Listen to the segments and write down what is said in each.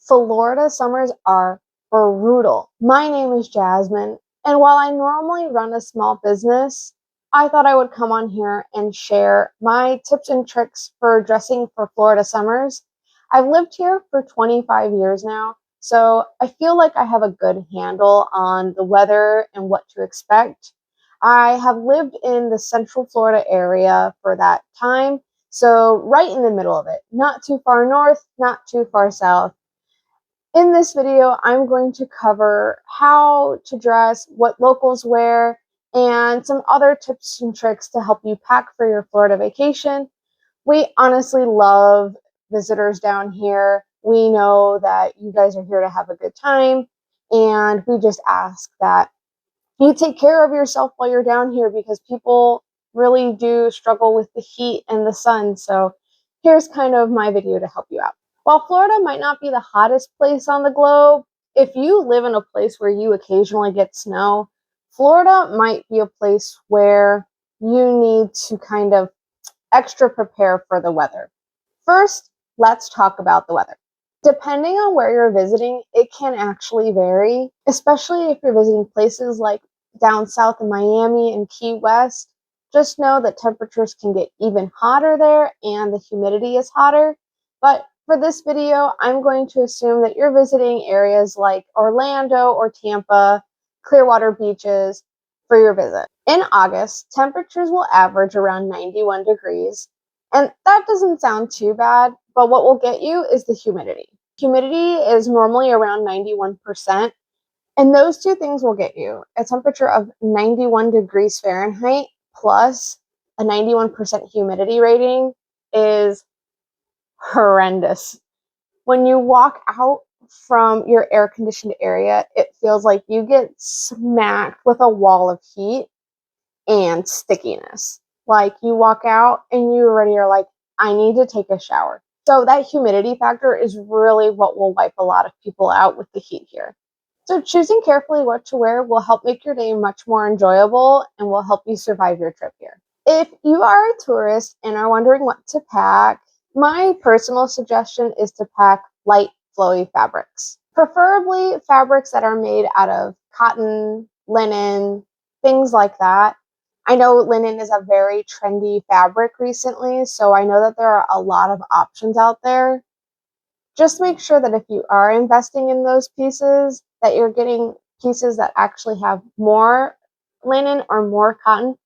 Florida summers are brutal. My name is Jasmine, and while I normally run a small business, I thought I would come on here and share my tips and tricks for dressing for Florida summers. I've lived here for 25 years now, so I feel like I have a good handle on the weather and what to expect. I have lived in the Central Florida area for that time, so right in the middle of it, not too far north, not too far south. In this video, I'm going to cover how to dress, what locals wear, and some other tips and tricks to help you pack for your Florida vacation. We honestly love visitors down here. We know that you guys are here to have a good time, and we just ask that you take care of yourself while you're down here because people really do struggle with the heat and the sun. So here's kind of my video to help you out. While Florida might not be the hottest place on the globe, if you live in a place where you occasionally get snow, Florida might be a place where you need to kind of extra prepare for the weather. First, let's talk about the weather. Depending on where you're visiting, it can actually vary, especially if you're visiting places like down south in Miami and Key West. Just know that temperatures can get even hotter there and the humidity is hotter. But for this video, I'm going to assume that you're visiting areas like Orlando or Tampa, Clearwater beaches for your visit. In August, temperatures will average around 91 degrees. And that doesn't sound too bad, but what will get you is the humidity. Humidity is normally around 91%, and those two things will get you a temperature of 91 degrees Fahrenheit plus a 91% humidity rating is horrendous. When you walk out from your air-conditioned area, it feels like you get smacked with a wall of heat and stickiness. Like you walk out and you already are like, I need to take a shower. So that humidity factor is really what will wipe a lot of people out with the heat here. So choosing carefully what to wear will help make your day much more enjoyable and will help you survive your trip here. If you are a tourist and are wondering what to pack, my personal suggestion is to pack light, flowy fabrics. Preferably fabrics that are made out of cotton, linen, things like that. I know linen is a very trendy fabric recently, so I know that there are a lot of options out there. Just make sure that if you are investing in those pieces, that you're getting pieces that actually have more linen or more cotton,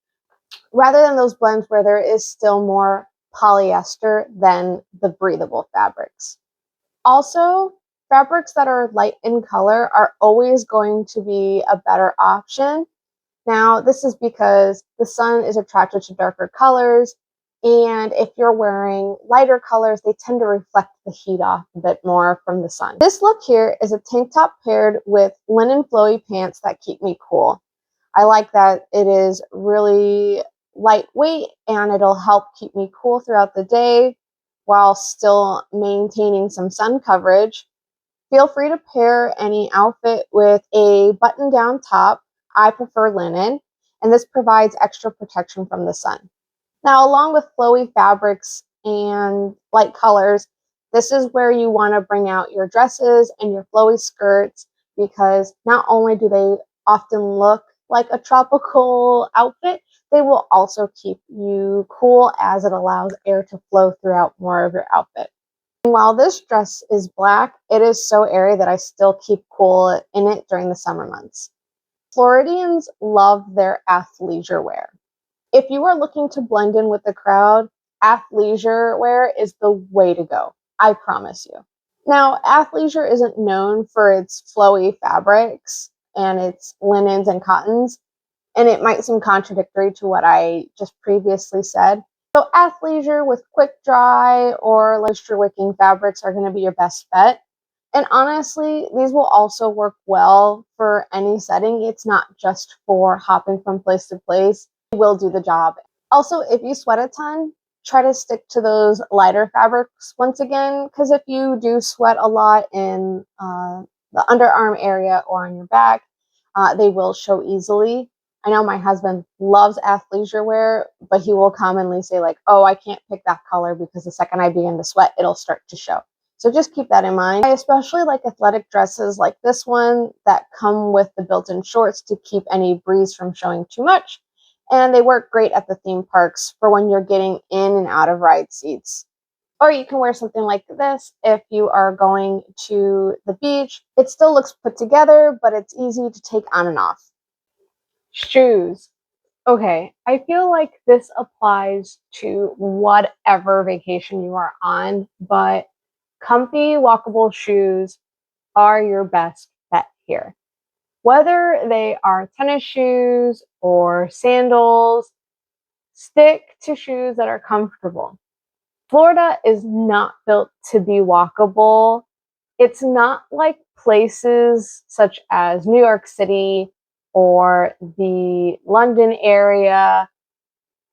rather than those blends where there is still more polyester than the breathable fabrics. Also, fabrics that are light in color are always going to be a better option. Now, this is because the sun is attracted to darker colors, and if you're wearing lighter colors, they tend to reflect the heat off a bit more from the sun. This look here is a tank top paired with linen flowy pants that keep me cool. I like that it is really lightweight and it'll help keep me cool throughout the day while still maintaining some sun coverage. Feel free to pair any outfit with a button-down top. I prefer linen, and this provides extra protection from the sun. Now, along with flowy fabrics and light colors, this is where you want to bring out your dresses and your flowy skirts, because not only do they often look like a tropical outfit, they will also keep you cool as it allows air to flow throughout more of your outfit. While this dress is black, it is so airy that I still keep cool in it during the summer months. Floridians love their athleisure wear. If you are looking to blend in with the crowd, athleisure wear is the way to go. I promise you. Now, athleisure isn't known for its flowy fabrics and its linens and cottons, and it might seem contradictory to what I just previously said. So athleisure with quick dry or moisture wicking fabrics are going to be your best bet. And honestly, these will also work well for any setting. It's not just for hopping from place to place. It will do the job. Also, if you sweat a ton, try to stick to those lighter fabrics once again, because if you do sweat a lot in the underarm area or on your back, they will show easily. I know my husband loves athleisure wear, but he will commonly say like, oh, I can't pick that color because the second I begin to sweat, it'll start to show. So just keep that in mind. I especially like athletic dresses like this one that come with the built-in shorts to keep any breeze from showing too much. And they work great at the theme parks for when you're getting in and out of ride seats. Or you can wear something like this if you are going to the beach. It still looks put together, but it's easy to take on and off. Shoes. Okay, I feel like this applies to whatever vacation you are on, but comfy, walkable shoes are your best bet here. Whether they are tennis shoes or sandals, stick to shoes that are comfortable. Florida is not built to be walkable. It's not like places such as New York City or the London area,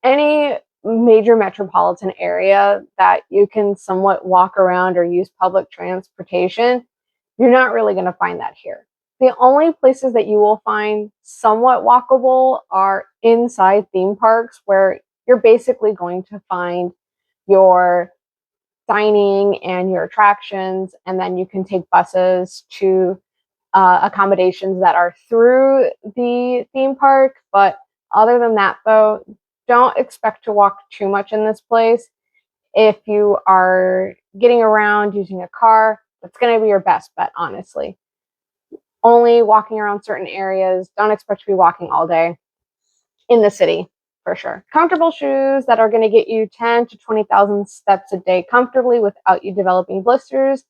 any major metropolitan area that you can somewhat walk around or use public transportation. You're not really going to find that here. The only places that you will find somewhat walkable are inside theme parks, where you're basically going to find your dining and your attractions, and then you can take buses to accommodations that are through the theme park. But other than that, though, don't expect to walk too much in this place. If you are getting around using a car, that's going to be your best bet, honestly. Only walking around certain areas. Don't expect to be walking all day in the city, for sure. Comfortable shoes that are going to get you 10 to 20,000 steps a day comfortably without you developing blisters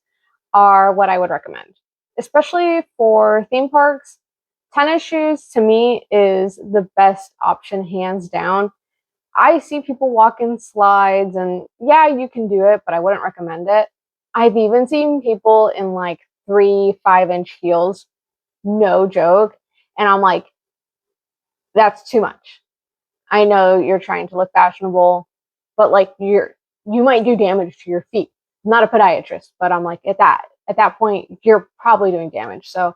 are what I would recommend. Especially for theme parks, tennis shoes to me is the best option, hands down. I see people walk in slides, and yeah, you can do it, but I wouldn't recommend it. I've even seen people in like 3-5 inch heels, no joke. And I'm like, that's too much. I know you're trying to look fashionable, but like you might do damage to your feet. I'm not a podiatrist, but I'm like at that point you're probably doing damage. So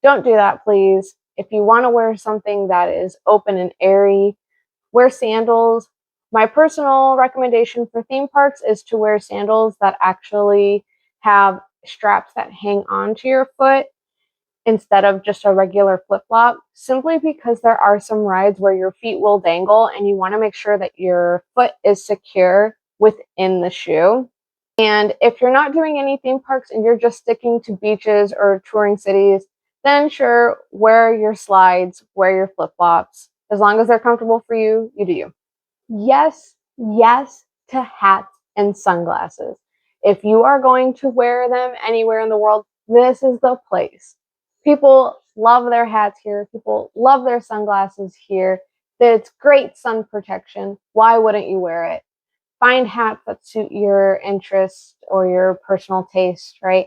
don't do that, please. If you want to wear something that is open and airy, wear sandals. My personal recommendation for theme parks is to wear sandals that actually have straps that hang onto your foot instead of just a regular flip flop, simply because there are some rides where your feet will dangle and you want to make sure that your foot is secure within the shoe. And if you're not doing any theme parks and you're just sticking to beaches or touring cities, then sure, wear your slides, wear your flip flops. As long as they're comfortable for you, you do you. Yes, yes to hats and sunglasses. If you are going to wear them anywhere in the world, this is the place. People love their hats here. People love their sunglasses here. It's great sun protection. Why wouldn't you wear it? Find hats that suit your interest or your personal taste, right?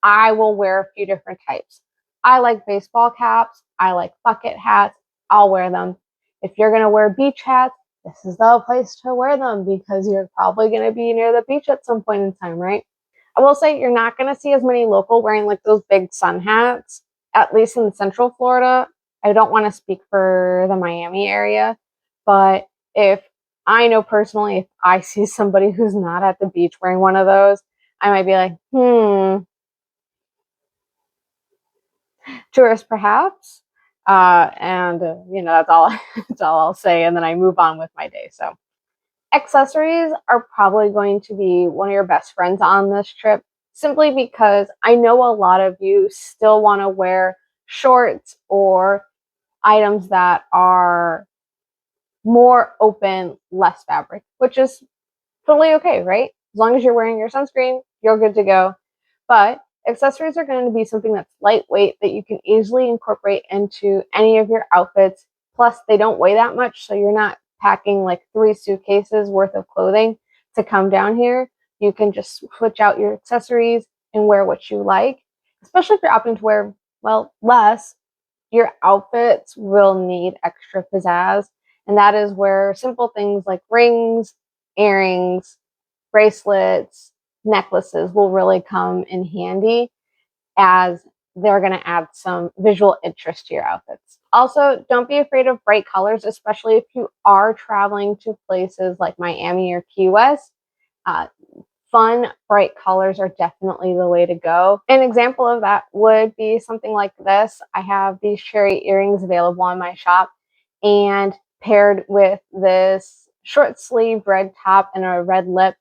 I will wear a few different types. I like baseball caps. I like bucket hats. I'll wear them. If you're going to wear beach hats, this is the place to wear them because you're probably going to be near the beach at some point in time, right? I will say you're not going to see as many local wearing like those big sun hats, at least in Central Florida. I don't want to speak for the Miami area, but if I know personally, if I see somebody who's not at the beach wearing one of those, I might be like, tourist perhaps. That's all that's all I'll say, and then I move on with my day. So accessories are probably going to be one of your best friends on this trip, simply because I know a lot of you still want to wear shorts or items that are more open, less fabric, which is totally okay, right? As long as you're wearing your sunscreen, you're good to go. But accessories are going to be something that's lightweight that you can easily incorporate into any of your outfits. Plus, they don't weigh that much, so you're not packing like 3 suitcases worth of clothing to come down here. You can just switch out your accessories and wear what you like, especially if you're opting to wear, well, less. Your outfits will need extra pizzazz, and that is where simple things like rings, earrings, bracelets, necklaces will really come in handy, as they're going to add some visual interest to your outfits. Also, don't be afraid of bright colors, especially if you are traveling to places like Miami or Key West. Uh, Fun, bright colors are definitely the way to go. An example of that would be something like this. I have these cherry earrings available on my shop, and paired with this short sleeve red top and a red lip,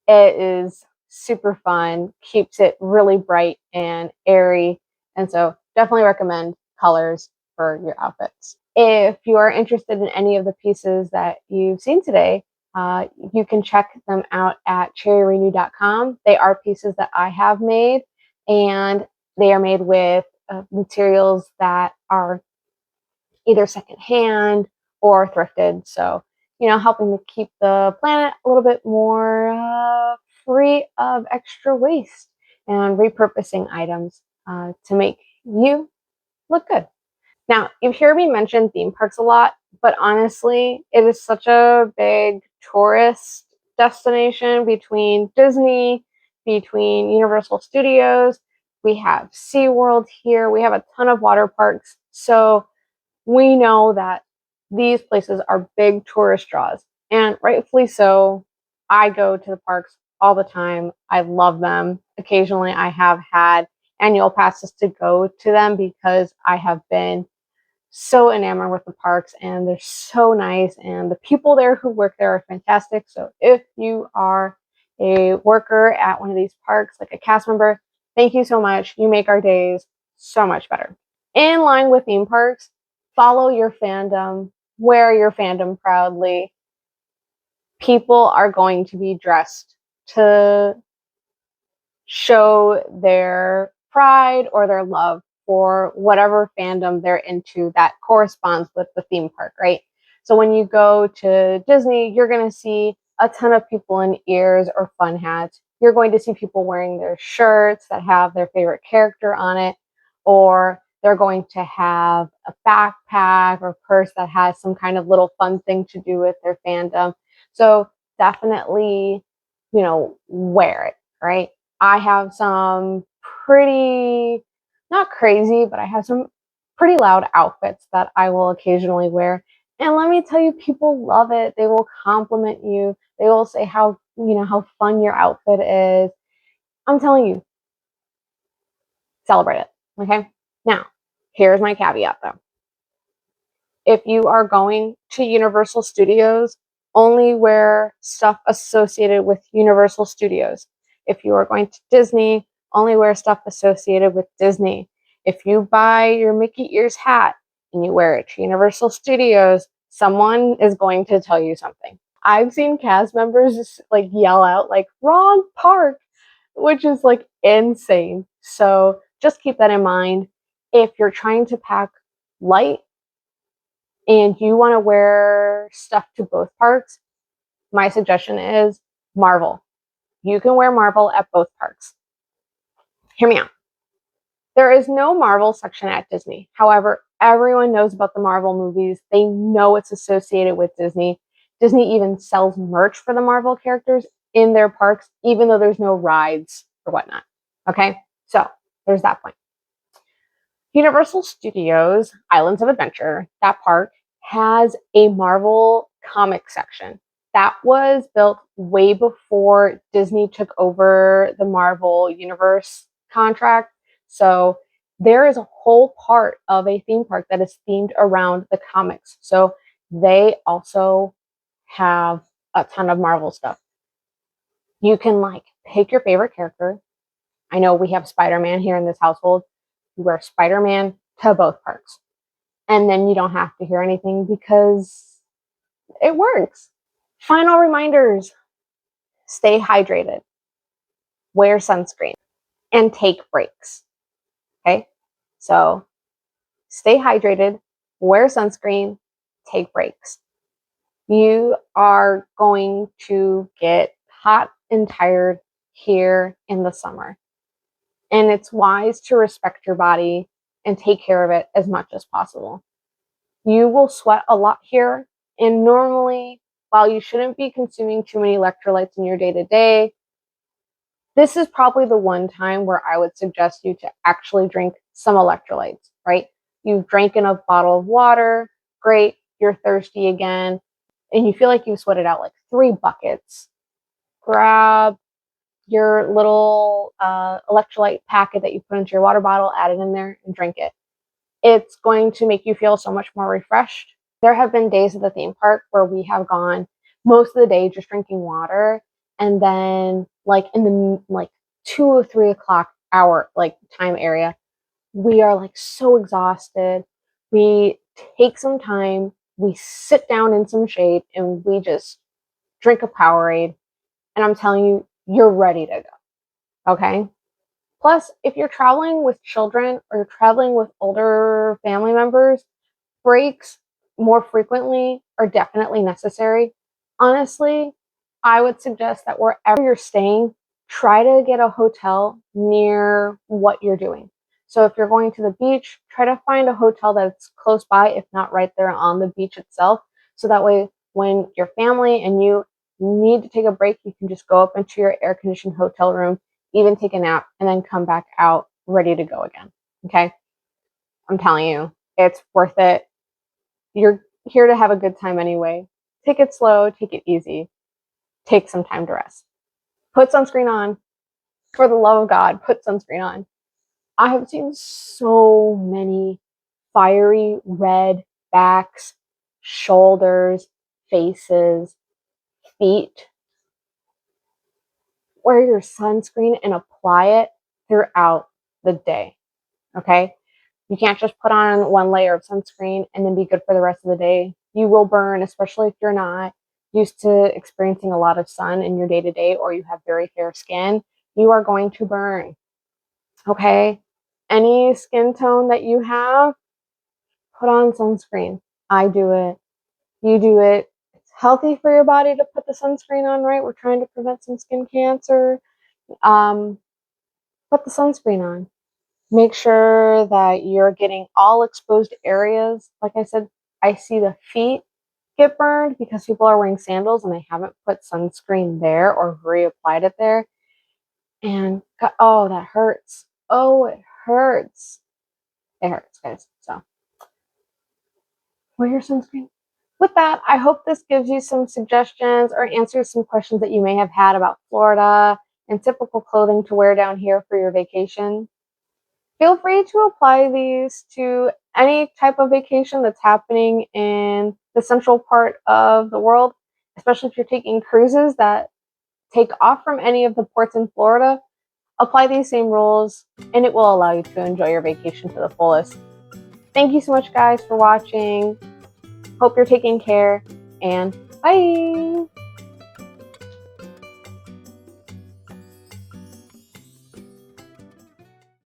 it is super fun, keeps it really bright and airy. And so definitely recommend colors for your outfits. If you are interested in any of the pieces that you've seen today, you can check them out at cherryrenew.com. They are pieces that I have made, and they are made with materials that are either secondhand or thrifted. So, helping to keep the planet a little bit more free of extra waste and repurposing items to make you look good. Now, you hear me mention theme parks a lot, but honestly, it is such a big tourist destination between Disney, between Universal Studios. We have SeaWorld here. We have a ton of water parks. So we know that these places are big tourist draws, and rightfully so. I go to the parks all the time. I love them. Occasionally, I have had annual passes to go to them because I have been so enamored with the parks, and they're so nice, and the people there who work there are fantastic. So if you are a worker at one of these parks, like a cast member, thank you so much. You make our days so much better. In line with theme parks, follow your fandom, wear your fandom proudly. People are going to be dressed to show their pride or their love for whatever fandom they're into that corresponds with the theme park, right? So when you go to Disney, you're going to see a ton of people in ears or fun hats. You're going to see people wearing their shirts that have their favorite character on it, or they're going to have a backpack or purse that has some kind of little fun thing to do with their fandom. So definitely, wear it, right? I have some pretty, not crazy, but I have some pretty loud outfits that I will occasionally wear. And let me tell you, people love it. They will compliment you. They will say how fun your outfit is. I'm telling you, celebrate it. Okay. Now, here's my caveat though. If you are going to Universal Studios, only wear stuff associated with Universal Studios. If you are going to Disney, only wear stuff associated with Disney. If you buy your Mickey Ears hat and you wear it to Universal Studios, someone is going to tell you something. I've seen cast members just yell out wrong park, which is insane. So just keep that in mind. If you're trying to pack light and you want to wear stuff to both parks, my suggestion is Marvel. You can wear Marvel at both parks. Hear me out. There is no Marvel section at Disney. However, everyone knows about the Marvel movies. They know it's associated with Disney. Disney even sells merch for the Marvel characters in their parks, even though there's no rides or whatnot. Okay, so there's that point. Universal Studios Islands of Adventure, that park, has a Marvel comic section. That was built way before Disney took over the Marvel Universe contract. So there is a whole part of a theme park that is themed around the comics. So they also have a ton of Marvel stuff. You can pick your favorite character. I know we have Spider-Man here in this household. You wear Spider-Man to both parks. And then you don't have to hear anything because it works. Final reminders: stay hydrated, wear sunscreen, and take breaks. Okay? So stay hydrated, wear sunscreen, take breaks. You are going to get hot and tired here in the summer. And it's wise to respect your body and take care of it as much as possible. You will sweat a lot here, and normally, while you shouldn't be consuming too many electrolytes in your day-to-day, this is probably the one time where I would suggest you to actually drink some electrolytes, right? You've drank enough bottle of water, great, you're thirsty again, and you feel like you've sweated out 3 buckets. Grab your little electrolyte packet that you put into your water bottle, add it in there, and drink it. It's going to make you feel so much more refreshed. There have been days at the theme park where we have gone most of the day just drinking water, and then like in the like 2 or 3 o'clock hour like time area, we are like so exhausted. We take some time, we sit down in some shade, and we just drink a Powerade. And I'm telling you, you're ready to go. Okay. Plus, if you're traveling with children or you're traveling with older family members, breaks more frequently are definitely necessary. Honestly, I would suggest that wherever you're staying, try to get a hotel near what you're doing. So if you're going to the beach, try to find a hotel that's close by, if not right there on the beach itself. So that way, when your family and you need to take a break, you can just go up into your air conditioned hotel room, even take a nap, and then come back out ready to go again. Okay. I'm telling you, it's worth it. You're here to have a good time anyway. Take it slow, take it easy, take some time to rest. Put sunscreen on. For the love of God, put sunscreen on. I have seen so many fiery red backs, shoulders, faces, feet. Wear your sunscreen and apply it throughout the day. Okay? You can't just put on one layer of sunscreen and then be good for the rest of the day. You will burn, especially if you're not used to experiencing a lot of sun in your day to day or you have very fair skin. You are going to burn. Okay? Any skin tone that you have, put on sunscreen. I do it. You do it. It's healthy for your body to put the sunscreen on, right? We're trying to prevent some skin cancer. Um, put the sunscreen on. Make sure that you're getting all exposed areas. Like I said, I see the feet get burned because people are wearing sandals and they haven't put sunscreen there or reapplied it there. And oh, that hurts. Oh, it hurts. It hurts, guys. So wear your sunscreen. With that, I hope this gives you some suggestions or answers some questions that you may have had about Florida and typical clothing to wear down here for your vacation. Feel free to apply these to any type of vacation that's happening in the central part of the world, especially if you're taking cruises that take off from any of the ports in Florida. Apply these same rules, and it will allow you to enjoy your vacation to the fullest. Thank you so much, guys, for watching. Hope you're taking care, and bye!